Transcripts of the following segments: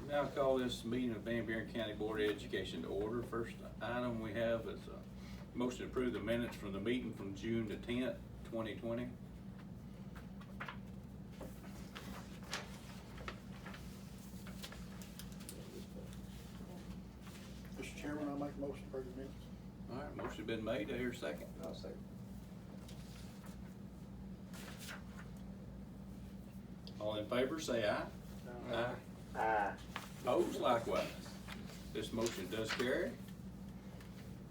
Now call this meeting of Van Buren County Board of Education to order. First item we have is a motion to approve the minutes from the meeting from June the 10th, 2020. Mr. Chairman, I'll make a motion for the minutes. All right, motion been made. Do I hear a second? I'll second. All in favor, say aye. Aye. Aye. Opposed, likewise. This motion does carry.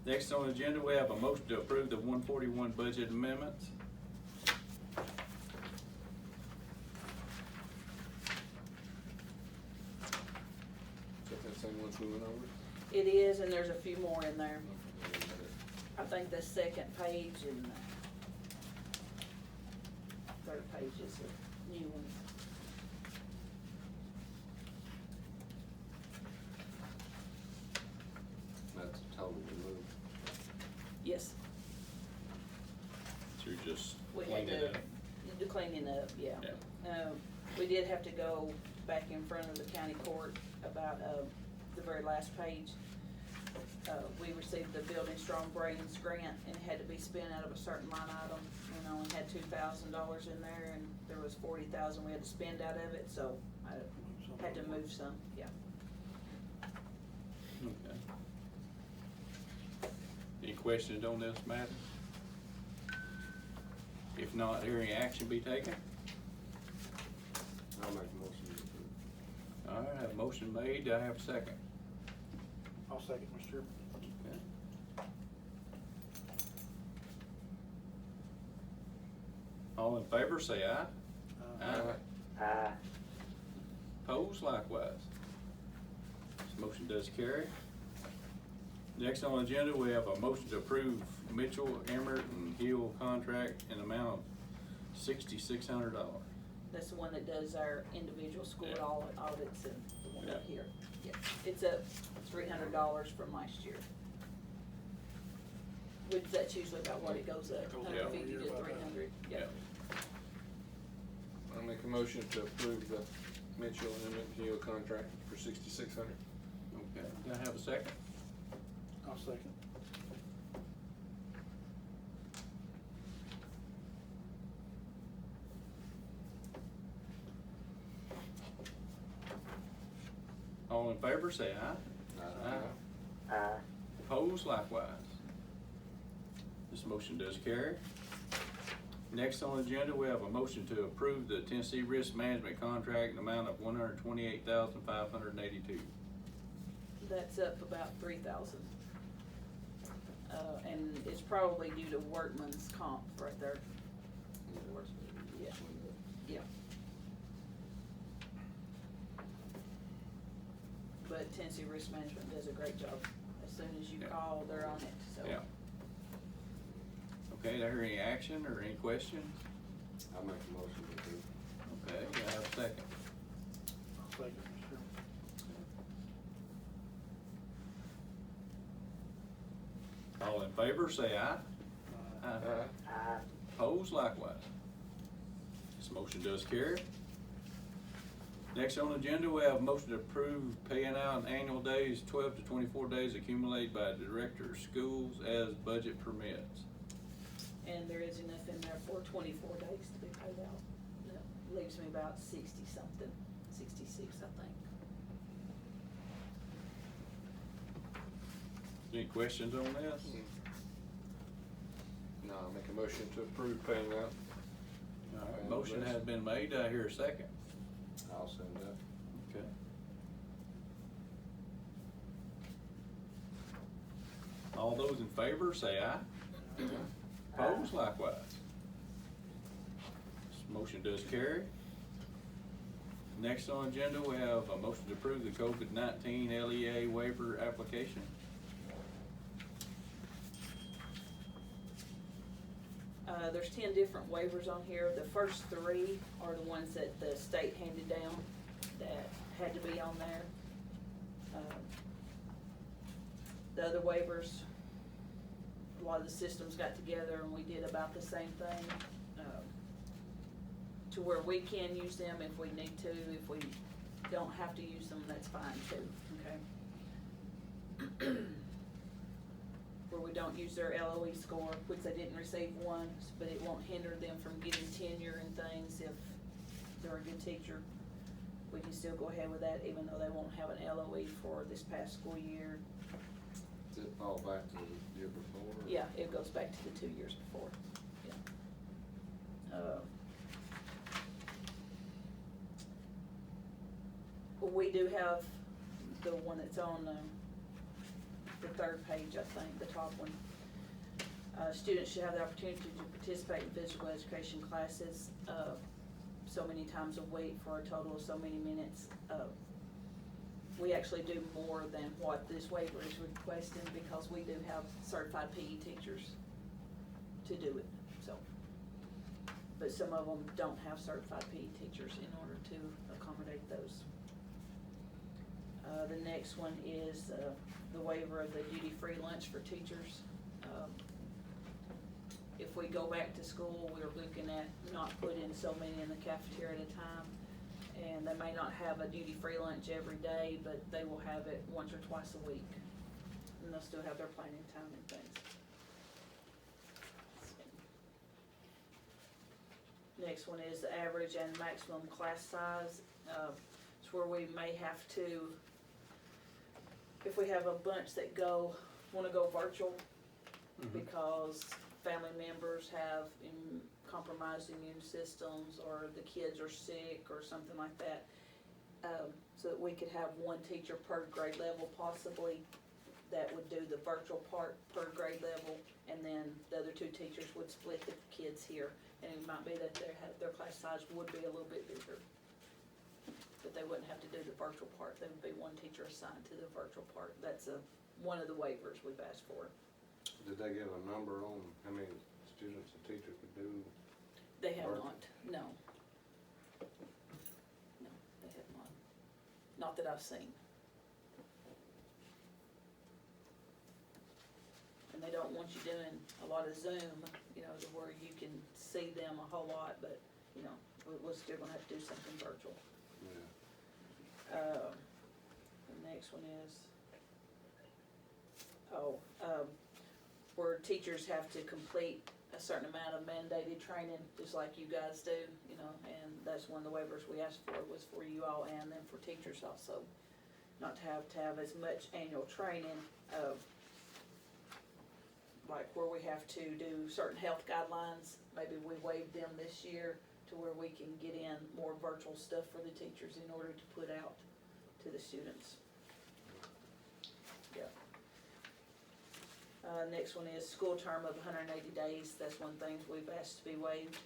Next on the agenda, we have a motion to approve the 141 budget amendments. Is that the same ones we went over? It is, and there's a few more in there. I think the second page and the third page is a new one. That's totally removed. Yes, So you're just we had cleaning to, it up. the cleaning up, yeah. We did have to go back in front of the county court about, the very last page. We received the Building Strong Brains grant and it had to be spent out of a certain line item. And only had $2,000 in there and there was $40,000 we had to spend out of it, so I had to move some, yeah. Okay. Any questions on this matter? If not, hear any action be taken? I'll make a motion to approve. All right, I have a motion made. Do I have a second? I'll second, Mr. Chairman. Okay. All in favor, say aye. Aye. Opposed, likewise. This motion does carry. Next on the agenda, we have a motion to approve Mitchell, Emmert, and Hill contract in the amount of $6,600. That's the one that does our individual school Yeah. audits and the one up Yeah. here. Yeah, it's up $300 from last year. Which that's usually about what it goes up, Goes up 150 every year to about that. 300, yeah. I'll make a motion to approve the Mitchell and Emmett Hill contract for $6,600. Okay, do I have a second? I'll second. All in favor, say aye. Aye. Opposed, likewise. This motion does carry. Next on the agenda, we have a motion to approve the Tennessee Risk Management contract in the amount of $128,582. That's up about 3,000. And it's probably due to workman's comp right there. Yeah, yeah. But Tennessee Risk Management does a great job. As soon as you Yeah. call, they're on it, so. Yeah. Okay, do I hear any action or any questions? I'll make a motion to approve. Okay, do I have a second? I'll second, Mr. Chairman. All in favor, say aye. Aye. Aye. Opposed, likewise. This motion does carry. Next on the agenda, we have a motion to approve paying out annual days, 12 to 24 days accumulated by the Director of Schools as budget permits. And there is enough in there for 24 days to be paid out. That leaves me about 60-something, 66, I think. Any questions on this? No, I'll make a motion to approve paying out. All right, motion has been made. Do I hear a second? I'll send that. Okay. All those in favor, say aye. Opposed, likewise. This motion does carry. Next on agenda, we have a motion to approve the COVID-19 LEA waiver application. There's 10 different waivers on here. The first 3 are the ones that the state handed down that had to be on there. The other waivers, a lot of the systems got together and we did about the same thing, to where we can use them if we need to. If we don't have to use them, that's fine too, okay? Where we don't use their LOE score, which they didn't receive one, but it won't hinder them from getting tenure and things if they're a good teacher. We can still go ahead with that even though they won't have an LOE for this past school year. Does it fall back to the year before? or- Yeah, it goes back to the 2 years before, yeah. We do have the one that's on, the third page, I think, the top one. Students should have the opportunity to participate in physical education classes, so many times a week for a total of so many minutes. We actually do more than what this waiver is requesting because we do have certified PE teachers to do it, so. But some of them don't have certified PE teachers in order to accommodate those. The next one is, the waiver of the duty-free lunch for teachers. If we go back to school, we're looking at not putting so many in the cafeteria at a time. And they may not have a duty-free lunch every day, but they will have it once or twice a week. And they'll still have their planning time and things. Next one is the average and maximum class size. It's where we may have to, if we have a bunch that wanna go virtual, because family members have compromised immune systems, or the kids are sick, or something like that. So that we could have one teacher per grade level possibly, that would do the virtual part per grade level, and then the other 2 teachers would split the kids here. And it might be that their class size would be a little bit bigger, but they wouldn't have to do the virtual part. There would be one teacher assigned to the virtual part. That's one of the waivers we've asked for. Did they give a number on how many students a teacher could do? They have Virtual? not, no. No, they have not. Not that I've seen. And they don't want you doing a lot of Zoom, you know, to where you can see them a whole lot, but, you know, we're still gonna have to do something virtual. Yeah. The next one is, where teachers have to complete a certain amount of mandated training, just like you guys do, you know, and that's one of the waivers we asked for, was for you all and then for teachers also. Not to have as much annual training, like where we have to do certain health guidelines, maybe we waive them this year to where we can get in more virtual stuff for the teachers in order to put out to the students. Yeah. Next one is school term of 180 days. That's one thing we've asked to be waived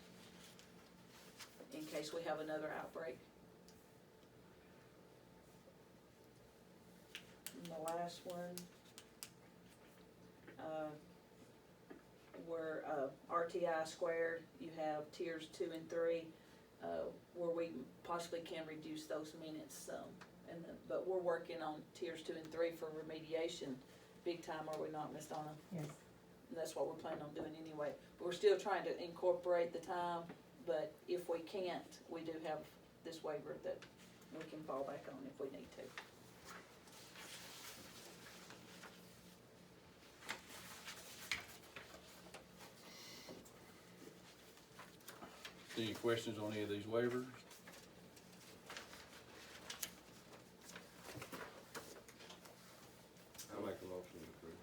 in case we have another outbreak. And the last one, where RTI squared, you have tiers 2 and 3, where we possibly can reduce those minutes some. But we're working on tiers 2 and 3 for remediation big time, are we not, Ms. Donna? Yes. And that's what we're planning on doing anyway. But we're still trying to incorporate the time, but if we can't, we do have this waiver that we can fall back on if we need to. Any questions on any of these waivers? I'll make a motion to approve.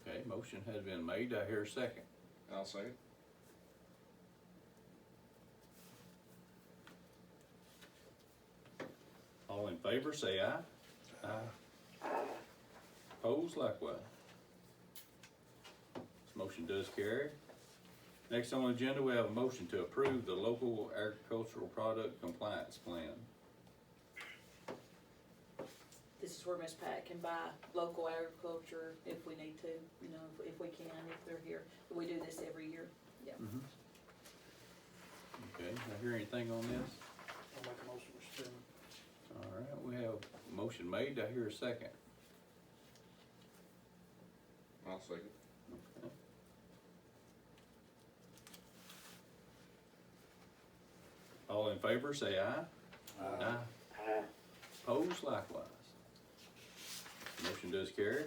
Okay, motion has been made. I hear a second. I'll say it. All in favor, say aye. Aye. Opposed, likewise. This motion does carry. Next on the agenda, we have a motion to approve the local agricultural product compliance plan. This is where Ms. Pat can buy local agriculture if we need to, you know, if we can, if they're here. We do this every year, yeah. Okay, I hear anything on this? I'll make a motion, Mr. Chairman. All right, we have a motion made. I hear a second. I'll second. Okay. All in favor, say aye. Aye. Aye. Aye. Opposed likewise. Motion does carry.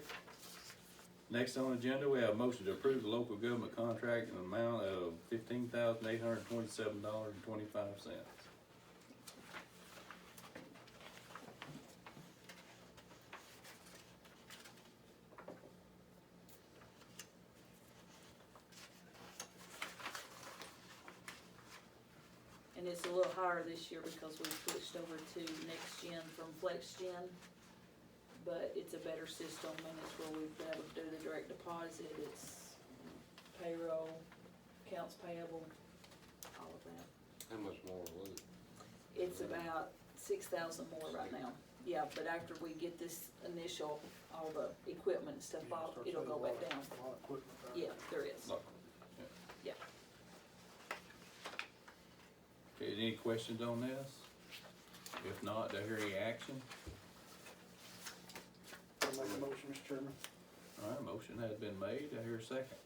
Next on the agenda, we have a motion to approve the local government contract in the amount of $15,827.25. And it's a little higher this year because we switched over to Next Gen from Flex Gen. But it's a better system, and it's where we've been able to do the direct deposit, it's payroll, accounts payable, all of that. How much more was it? It's about 6,000 more right now. Yeah, but after we get this initial, all the equipment and stuff off, it'll go back down. A lot of equipment there. Yeah, there is, Local. yeah. Okay, any questions on this? If not, do I hear any action? I'll make a motion, Mr. Chairman. All right, motion has been made, I hear a second.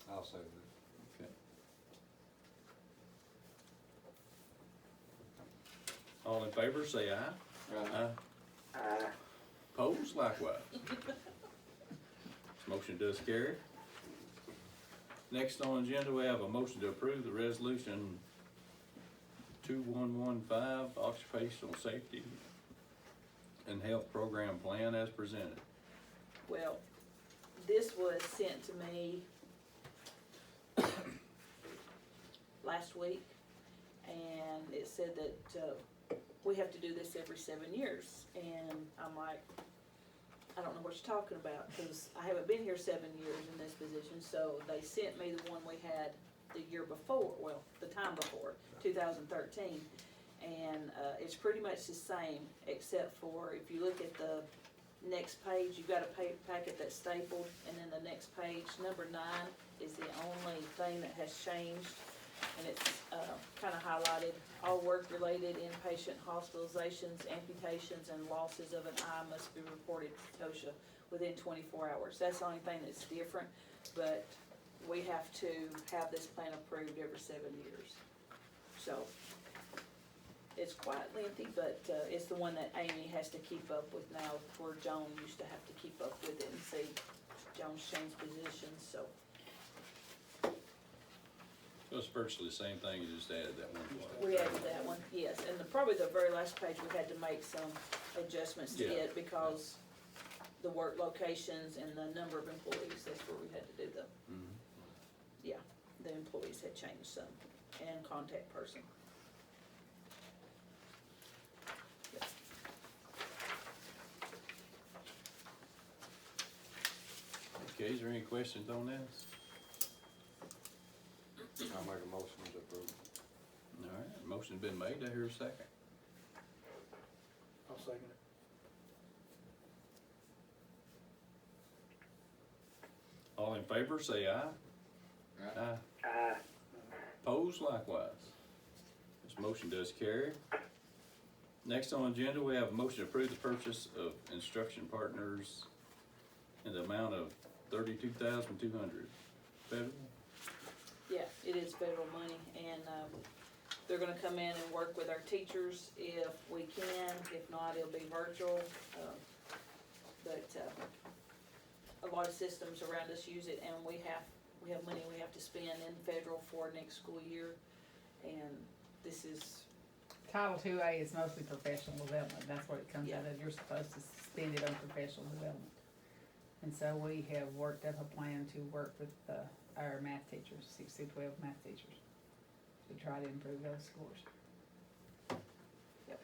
I'll say that. Okay. All in favor, say aye. Aye. Aye. Opposed likewise. This motion does carry. Next on the agenda, we have a motion to approve the resolution 2115 occupational safety and health program plan as presented. Well, this was sent to me last week, and it said that we have to do this every 7 years. And I'm like, I don't know what you're talking about, because I haven't been here 7 years in this position. So they sent me the one we had the year before, well, the time before, 2013. And it's pretty much the same, except for if you look at the next page, you've got a packet that's stapled, and then the next page, number 9, is the only thing that has changed. And it's kind of highlighted, all work-related inpatient hospitalizations, amputations, and losses of an eye must be reported to TOSHA within 24 hours. That's the only thing that's different, but we have to have this plan approved every 7 years. So it's quite lengthy, but it's the one that Amy has to keep up with now, where Joan used to have to keep up with it, and see, Joan's changed positions, so. So it's virtually the same thing, you just added that one part. We added that one, yes, and probably the very last page, we had to make some adjustments to Yeah. it because the work locations and the number of employees, that's where we had to do the, Mhm. yeah, the employees had changed some, and contact person. Yep. Okay, is there any questions on this? I'll make a motion to approve. All right, motion's been made, I hear a second. I'll second it. All in favor, say aye. Aye. Aye. Opposed likewise. This motion does carry. Next on the agenda, we have a motion to approve the purchase of instruction partners in the amount of $32,200. Federal? Yeah, it is federal money, and they're gonna come in and work with our teachers if we can. If not, it'll be virtual. But a lot of systems around us use it, and we have money we have to spend in federal for next school year. And this is, Title II-A is mostly professional development, that's what it comes out Yeah. of, you're supposed to spend it on professional development. And so we have worked up a plan to work with our math teachers, 6 through 12 math teachers, to try to improve those scores. yep.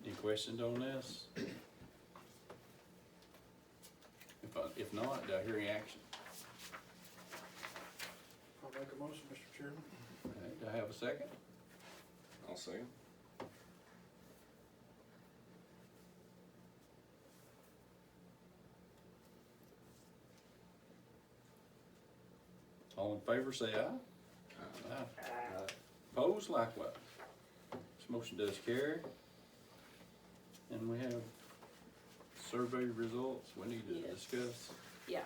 Any questions on this? If not, do I hear any action? I'll make a motion, Mr. Chairman. Okay, do I have a second? I'll second. All in favor, say aye. Aye. Aye. Opposed likewise. This motion does carry. And we have survey results we need to Yes. discuss. Yeah.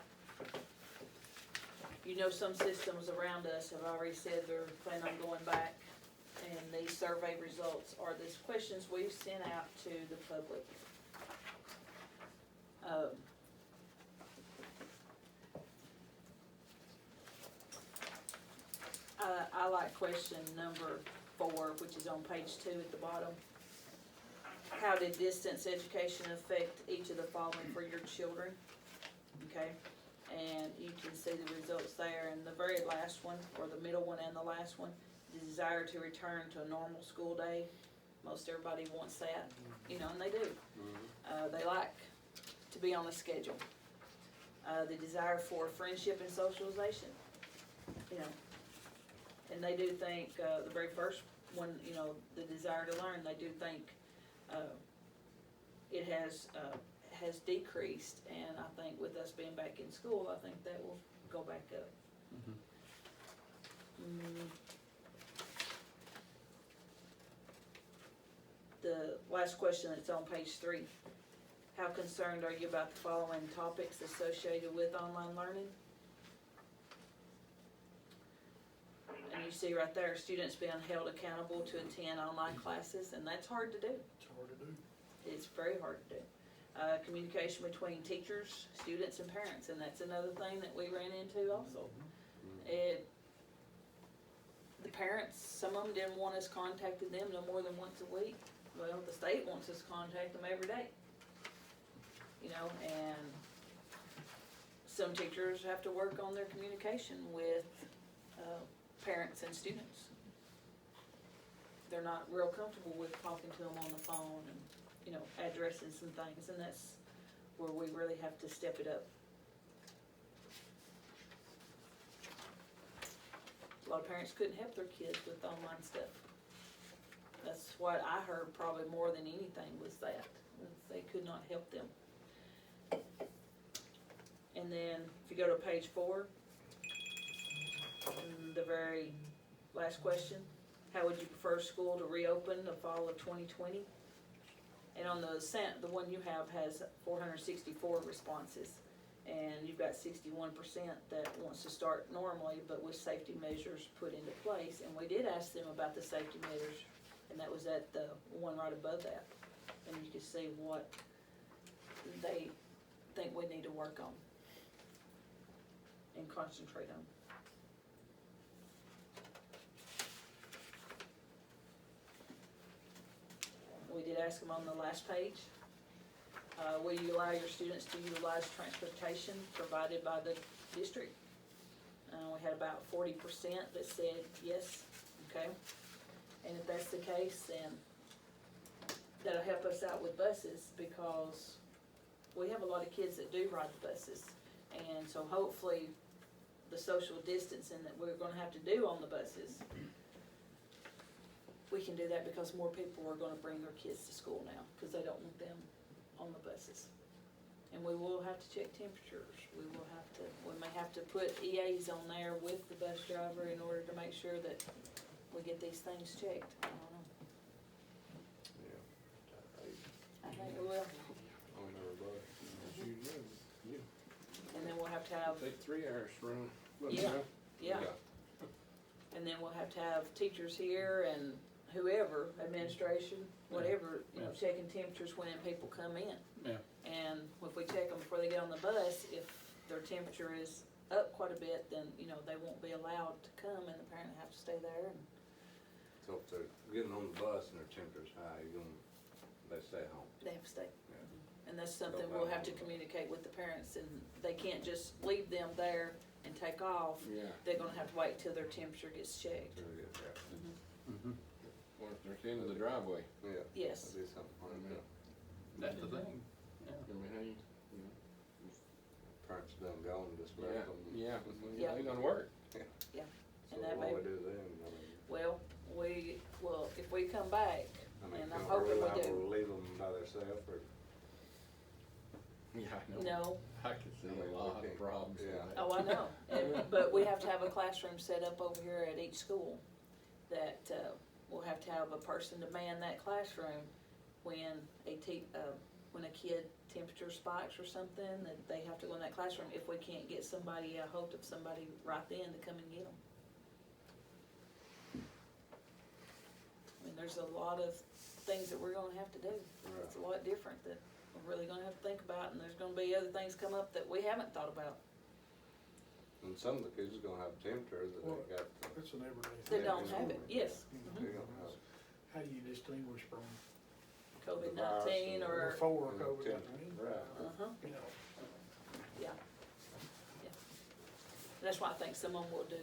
You know, some systems around us have already said they're planning on going back, and these survey results are the questions we've sent out to the public. I like question number 4, which is on page 2 at the bottom. How did distance education affect each of the following for your children? Okay, and you can see the results there. And the very last one, or the middle one and the last one, the desire to return to a normal school day. Most everybody wants that, you know, and they do. They like to be on a schedule. The desire for friendship and socialization, you know. And they do think, the very first one, you know, the desire to learn, they do think it has decreased, and I think with us being back in school, I think that will go back up. The last question that's on page 3, how concerned are you about the following topics associated with online learning? And you see right there, students being held accountable to attend online classes, and that's hard to do. It's hard to do. It's very hard to do. Communication between teachers, students, and parents, and that's another thing that we ran into also. The parents, some of them didn't want us contacting them no more than once a week. Well, the state wants us to contact them every day. You know, and some teachers have to work on their communication with parents and students. They're not real comfortable with talking to them on the phone and, you know, addressing some things, and that's where we really have to step it up. A lot of parents couldn't help their kids with online stuff. That's what I heard probably more than anything was that. They could not help them. And then if you go to page 4, the very last question, how would you prefer school to reopen the fall of 2020? And on the one you have has 464 responses, and you've got 61% that wants to start normally, but with safety measures put into place. And we did ask them about the safety measures, and that was at the one right above that. And you can see what they think we need to work on and concentrate on. We did ask them on the last page, will you allow your students to utilize transportation provided by the district? We had about 40% that said yes, okay? And if that's the case, then that'll help us out with buses, because we have a lot of kids that do ride the buses. And so hopefully the social distancing that we're gonna have to do on the buses, we can do that because more people are gonna bring their kids to school now, because they don't want them on the buses. And we will have to check temperatures. We may have to put EAs on there with the bus driver in order to make sure that we get these things checked. I don't know. Yeah. I think we will. On our bus. You know, yeah. And then we'll have to have, Take 3 hours to run. yeah. And then we'll have to have teachers here and whoever, administration, whatever, you know, checking temperatures when people come in. Yeah. And if we check them before they get on the bus, if their temperature is up quite a bit, then, you know, they won't be allowed to come, and the parent will have to stay there. And So if they're getting on the bus and their temperature's high, they stay home. they have to stay. Yeah. And that's something we'll have to communicate with the parents, and they can't just leave them there and take off. Yeah. They're gonna have to wait till their temperature gets checked. Or if they're into the driveway. Yeah. Yes. That'd be something like that. That's the thing. I mean, how you know. Parents done gone, just left them. Yeah. They gonna work. Yeah. So And that what may, we do then, I mean. well, we will, if we come back, I mean, and I'm can hoping we we do. leave them by themselves, or? Yeah, I know. No, I can see I mean, a lot we of can't- problems with yeah. that. oh, I know, but we have to have a classroom set up over here at each school that, we'll have to have a person to man that classroom when when a kid temperature spikes or something, that they have to go in that classroom, if we can't get somebody, a hold of somebody right then to come and get them. I mean, there's a lot of things that we're gonna have to do. It's a lot different that we're really gonna have to think about, and there's gonna be other things come up that we haven't thought about. And some of the kids are gonna have temperature that Well, they got, It's an everyday They thing. don't have it, yes. they don't have. How do you distinguish from COVID-19 or, before and COVID-19? temperature, right. uh-huh, You know, yeah. That's why I think some of them will do,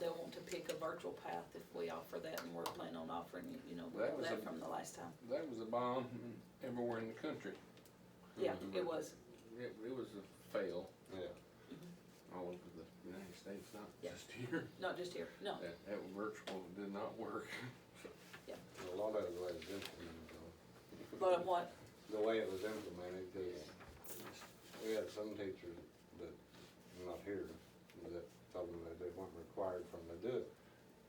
they'll want to pick a virtual path if we offer that, and we're planning on offering it, you know, That was that a- from the last time. That was a bomb everywhere in the country. Yeah, it was, It was a fail Yeah. all over the United States, not Yeah. just here. not just here, no, That virtual did not work. And a lot of it was implemented though. but what, The way it was implemented, cause we had some teachers that, not here, that told them that they weren't required from them to do it.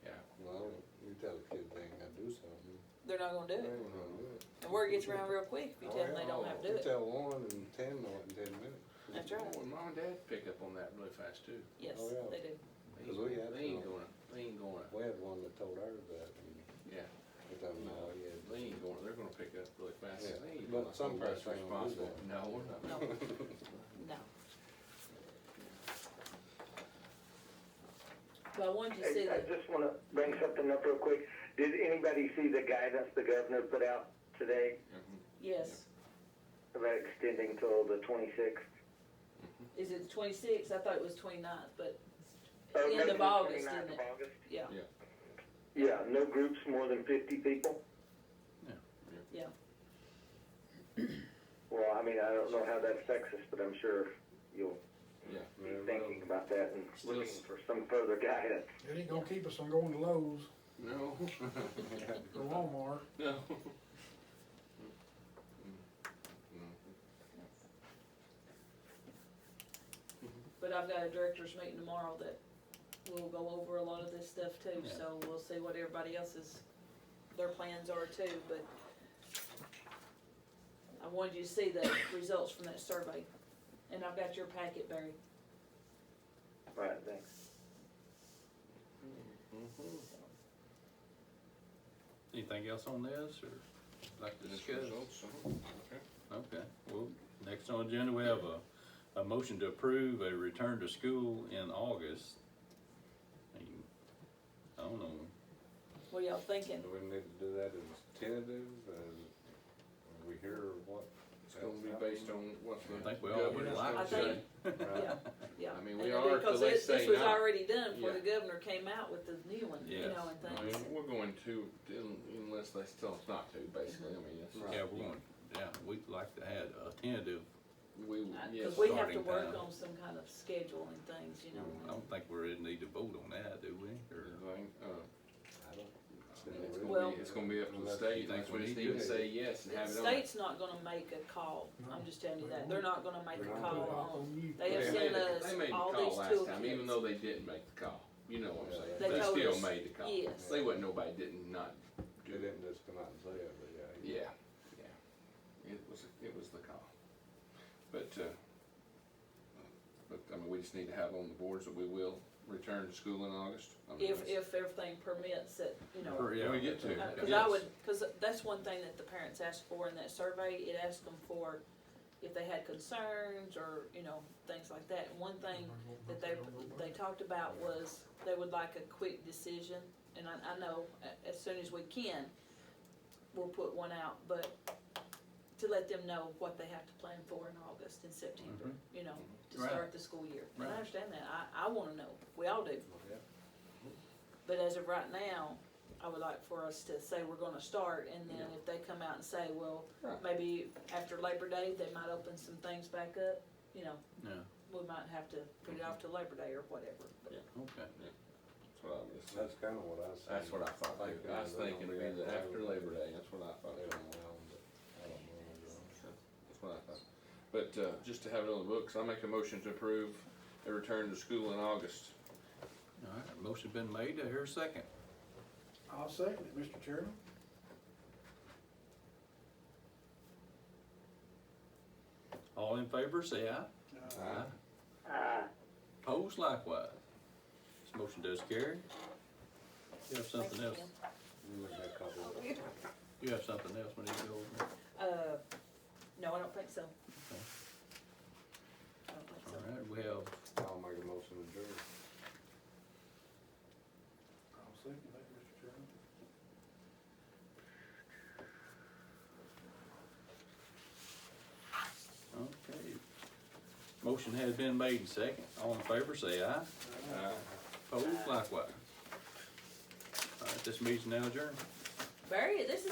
Yeah. Well, you tell a kid they ain't gotta do something, they're not gonna do they it. ain't gonna do it. And word gets around real quick if you tell them they don't have to do You it. tell 1 and 10 know it in 10 minutes. That's right, Oh, and mom and dad pick up on that really fast too. yes, Oh, yeah. they do. They 'Cause we had They ain't some. gonna, they ain't gonna, We had one that told ours that, and yeah, they told them, no, yeah. they ain't gonna, they're gonna pick up really fast. Yeah, They ain't but gonna some hold us parents ain't gonna do responsible. that. No, we're not. No, no. But I wanted you to see Hey, I that, just wanna bring something up real quick. Did anybody see the guidance the governor put out today Mhm. yes, about extending till the 26th? is it the 26th? I thought it was 29th, but Or end maybe of the August, 29th isn't of it? August? Yeah, Yeah, no groups more than 50 people? yeah, Well, I mean, I don't know how that affects us, but I'm sure you'll Yeah. be thinking about that and Still looking s- for some further guidance. it ain't gonna keep us from going to Lowe's No. or Walmart. No. but I've got a directors meeting tomorrow that will go over a lot of this stuff too, Yeah. so we'll see what everybody else's, their plans are too, but I wanted you to see the results from that survey, and I've got your packet, Barry. Right, thanks. Anything else on this, or like to This discuss? results, okay. Okay, well, next on the agenda, we have a motion to approve a return to school in August. I don't know, What are y'all thinking? Do we need to do that as tentative, and are we hear what? It's gonna be based on what the. I think we all would governor's like gonna to I say. think- Yeah, yeah. I mean, And we it'll are be- 'cause till they this say was not. already done before the Yeah. governor came out with the new one, you Yes. know, and I things. mean, we're going to, unless they tell us not to, basically, I mean, it's. Yeah, we're going, yeah, we'd like to have a tentative, We, yes. Cause we have to starting work time. on some kind of schedule and things, you know. I don't think we really need to vote on that, do we? Or, I don't. It's Well- gonna be up to the Unless state, you that's think what we just need need to to. say yes and The have it on. state's not gonna make a call, I'm just telling you that, they're not gonna make a They're not call gonna on, you. they have They sent made us they made the all call these last time, even toolkits. though they didn't make the call, you know what I'm saying? They They told still us, made the call. yes. They wasn't, nobody didn't not do They it. didn't just come out and say it, but yeah. Yeah. It was the call. But, I mean, we just need to have on the boards that we will return to school in August. I mean, If, that's- if everything permits it, you know. Or, yeah, we get to. okay. Cause I would, cause that's one thing that the parents asked for in that survey, it asked them for if they had concerns or, you know, things like that. And one thing that they talked about was they would like a quick decision, and I know as soon as we can, we'll put one out, but to let them know what they have to plan for in August and September, you know, to Right. start the school year. And I Right. understand that, I wanna know, we all do. Yeah. But as of right now, I would like for us to say we're gonna start, and then if they come out and say, well, Right. maybe after Labor Day, they might open some things back up, you know, Yeah, we might have to put it off to Labor Day or whatever, but. okay. That's what I was, That's kinda what I said. that's what I thought, too. I was thinking it'd be the after Labor Day, that's what I thought. They too. don't know, but I don't know. That's what I thought. But, just to have it on the books, I make a motion to approve a return to school in August. All right, motion been made, I hear a second. I'll second it, Mr. Chairman. All in favor, say aye. Opposed likewise. This motion does carry. You have something else? You make that copy of it. You have something else we need to go over? No, I don't think so. Okay. I don't think so. All right, we have, I'll make a motion to adjourn. I'll second that, Mr. Chairman. okay. Motion has been made and second. All in favor, say aye. Opposed likewise. All right, this meeting's now adjourned. Barry, this is